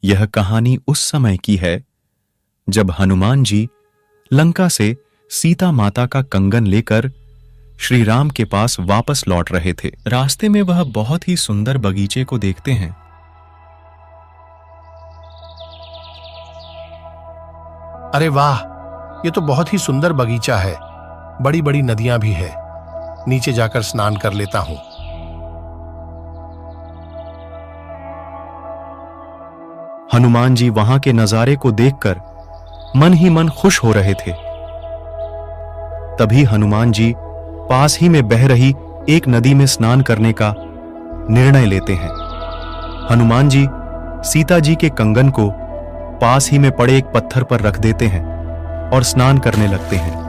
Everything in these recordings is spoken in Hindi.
यह कहानी उस समय की है जब हनुमान जी लंका से सीता माता का कंगन लेकर श्री राम के पास वापस लौट रहे थे। रास्ते में वह बहुत ही सुंदर बगीचे को देखते हैं। अरे वाह, ये तो बहुत ही सुंदर बगीचा है। बड़ी बड़ी नदियां भी है। नीचे जाकर स्नान कर लेता हूं। हनुमान जी वहां के नजारे को देखकर मन ही मन खुश हो रहे थे। तभी हनुमान जी पास ही में बह रही एक नदी में स्नान करने का निर्णय लेते हैं। हनुमान जी सीता जी के कंगन को पास ही में पड़े एक पत्थर पर रख देते हैं और स्नान करने लगते हैं।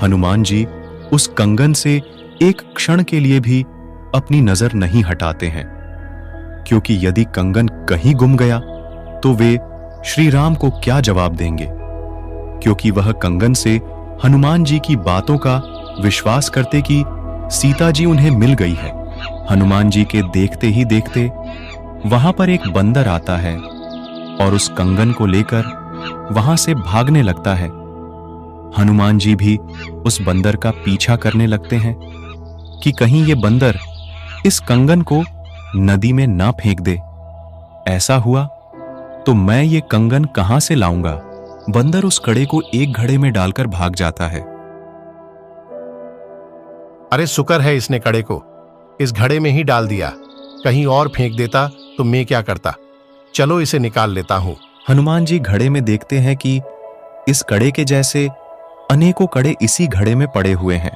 हनुमान जी उस कंगन से एक क्षण के लिए भी अपनी नजर नहीं हटाते हैं, क्योंकि यदि कंगन कहीं गुम गया तो वे श्री राम को क्या जवाब देंगे, क्योंकि वह कंगन से हनुमान जी की बातों का विश्वास करते कि सीता जी उन्हें मिल गई है। हनुमान जी के देखते ही देखते वहां पर एक बंदर आता है और उस कंगन को लेकर वहां से भागने लगता है। हनुमान जी भी उस बंदर का पीछा करने लगते हैं कि कहीं ये बंदर इस कंगन को नदी में ना फेंक दे। ऐसा हुआ तो मैं ये कंगन कहां से लाऊंगा। बंदर उस कड़े को एक घड़े में डालकर भाग जाता है। अरे शुक्र है इसने कड़े को इस घड़े में ही डाल दिया। कहीं और फेंक देता तो मैं क्या करता। चलो इसे निकाल लेता हूं। हनुमान जी घड़े में देखते हैं कि इस कड़े के जैसे अनेकों कड़े इसी घड़े में पड़े हुए हैं।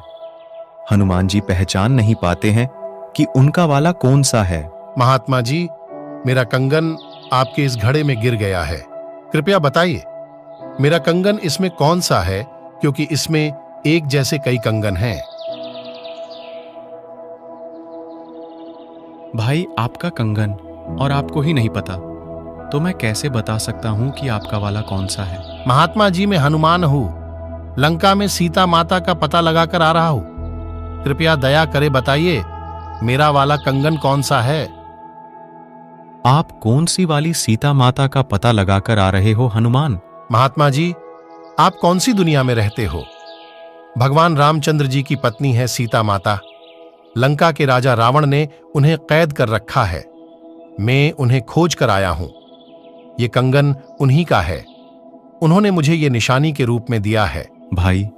हनुमान जी पहचान नहीं पाते हैं कि उनका वाला कौन सा है। महात्मा जी, मेरा कंगन आपके इस घड़े में गिर गया है। कृपया बताइए मेरा कंगन इसमें कौन सा है, क्योंकि इसमें एक जैसे कई कंगन हैं। भाई, आपका कंगन और आपको ही नहीं पता तो मैं कैसे बता सकता हूं कि आपका वाला कौन सा है। महात्मा जी, मैं हनुमान हूं। लंका में सीता माता का पता लगाकर आ रहा हूं। कृपया दया करे बताइए मेरा वाला कंगन कौन सा है। आप कौन सी वाली सीता माता का पता लगाकर आ रहे हो हनुमान? महात्मा जी, आप कौन सी दुनिया में रहते हो? भगवान रामचंद्र जी की पत्नी है सीता माता। लंका के राजा रावण ने उन्हें कैद कर रखा है। मैं उन्हें खोज कर आया हूं। ये कंगन उन्हीं का है। उन्होंने मुझे ये निशानी के रूप में दिया है। भाई,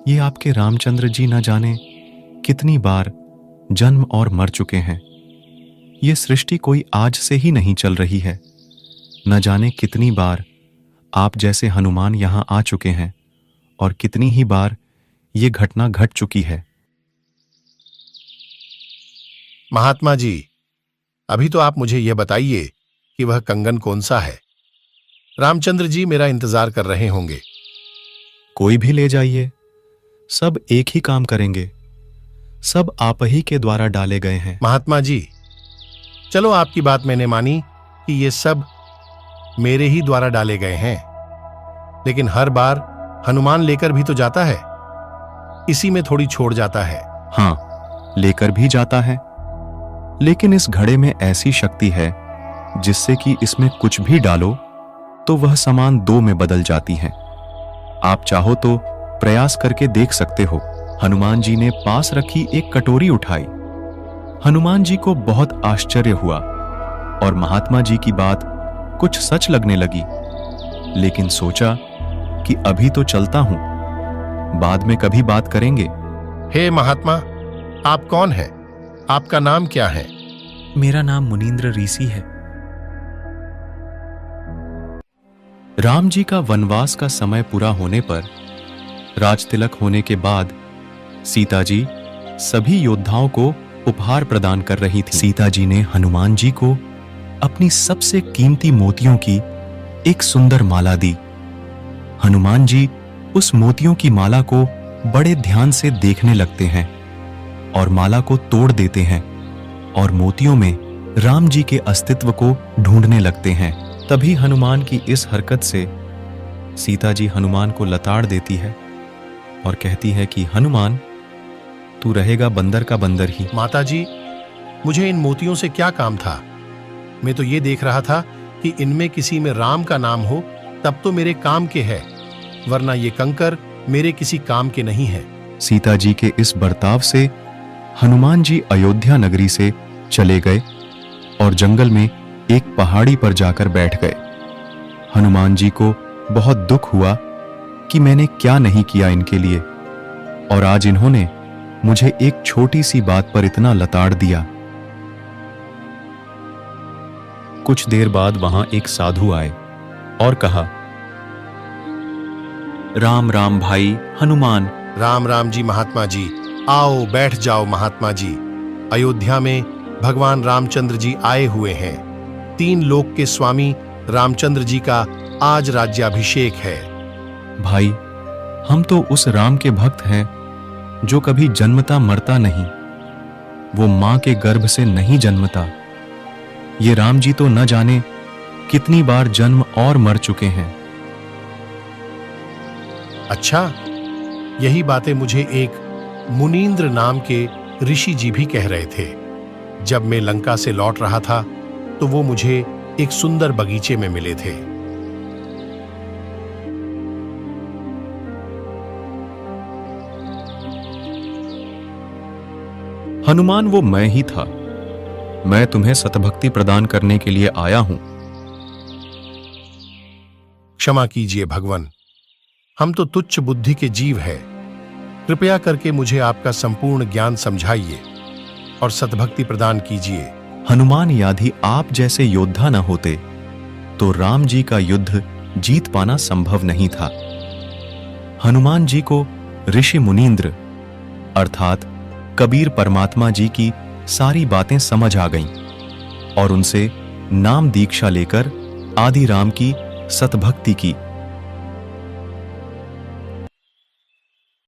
ये आपके रामचंद्र जी न जाने कितनी बार जन्म और मर चुके हैं। ये सृष्टि कोई आज से ही नहीं चल रही है। न जाने कितनी बार आप जैसे हनुमान यहां आ चुके हैं और कितनी ही बार ये घटना घट चुकी है। महात्मा जी, अभी तो आप मुझे यह बताइए कि वह कंगन कौन सा है। रामचंद्र जी मेरा इंतजार कर रहे होंगे। कोई भी ले जाइए, सब एक ही काम करेंगे। सब आप ही के द्वारा डाले गए हैं। महात्मा जी, चलो आपकी बात मैंने मानी कि ये सब मेरे ही द्वारा डाले गए हैं, लेकिन हर बार हनुमान लेकर भी तो जाता है, इसी में थोड़ी छोड़ जाता है। हाँ, लेकर भी जाता है, लेकिन इस घड़े में ऐसी शक्ति है जिससे कि इसमें कुछ भी डालो तो वह सामान दो में बदल जाती है। आप चाहो तो प्रयास करके देख सकते हो। हनुमान जी ने पास रखी एक कटोरी उठाई। हनुमान जी को बहुत आश्चर्य हुआ और महात्मा जी की बात कुछ सच लगने लगी, लेकिन सोचा कि अभी तो चलता हूं, बाद में कभी बात करेंगे। हे महात्मा, आप कौन हैं? आपका नाम क्या है? मेरा नाम मुनींद्र ऋषि है। राम जी का वनवास का समय पूरा होने पर, राजतिलक होने के बाद सीता जी सभी योद्धाओं को उपहार प्रदान कर रही थी। सीता जी ने हनुमान जी को अपनी सबसे कीमती मोतियों की एक सुंदर माला दी। हनुमान जी उस मोतियों की माला को बड़े ध्यान से देखने लगते हैं और माला को तोड़ देते हैं और मोतियों में राम जी के अस्तित्व को ढूंढने लगते हैं। तभी हनुमान की इस हरकत से सीता जी हनुमान को लताड़ देती है और कहती है कि हनुमान, तू रहेगा बंदर का बंदर ही। माता जी, मुझे इन मोतियों से क्या काम था? मैं तो ये देख रहा था कि इनमें किसी में राम का नाम हो तब तो मेरे काम के है, वरना ये कंकर मेरे किसी काम के नहीं है। सीता जी के इस बर्ताव से हनुमान जी अयोध्या नगरी से चले गए और जंगल में एक पहाड़ी पर जाकर बैठ गए। हनुमान जी को बहुत दुख हुआ कि मैंने क्या नहीं किया इनके लिए, और आज इन्होंने मुझे एक छोटी सी बात पर इतना लताड़ दिया। कुछ देर बाद वहां एक साधु आए और कहा, राम राम भाई हनुमान। राम राम जी महात्मा जी, आओ बैठ जाओ महात्मा जी। अयोध्या में भगवान रामचंद्र जी आए हुए हैं। 3 लोक के स्वामी रामचंद्र जी का आज राज्याभिषेक है। भाई, हम तो उस राम के भक्त हैं जो कभी जन्मता मरता नहीं, वो मां के गर्भ से नहीं जन्मता। ये राम जी तो न जाने कितनी बार जन्म और मर चुके हैं। अच्छा, यही बातें मुझे एक मुनींद्र नाम के ऋषि जी भी कह रहे थे। जब मैं लंका से लौट रहा था तो वो मुझे एक सुंदर बगीचे में मिले थे। हनुमान, वो मैं ही था। मैं तुम्हें सतभक्ति प्रदान करने के लिए आया हूं। क्षमा कीजिए भगवान, हम तो तुच्छ बुद्धि के जीव हैं। कृपया करके मुझे आपका संपूर्ण ज्ञान समझाइए और सतभक्ति प्रदान कीजिए। हनुमान, यदि आप जैसे योद्धा न होते तो राम जी का युद्ध जीत पाना संभव नहीं था। हनुमान जी को ऋषि मुनींद्र अर्थात कबीर परमात्मा जी की सारी बातें समझ आ गईं और उनसे नाम दीक्षा लेकर आदि राम की सतभक्ति की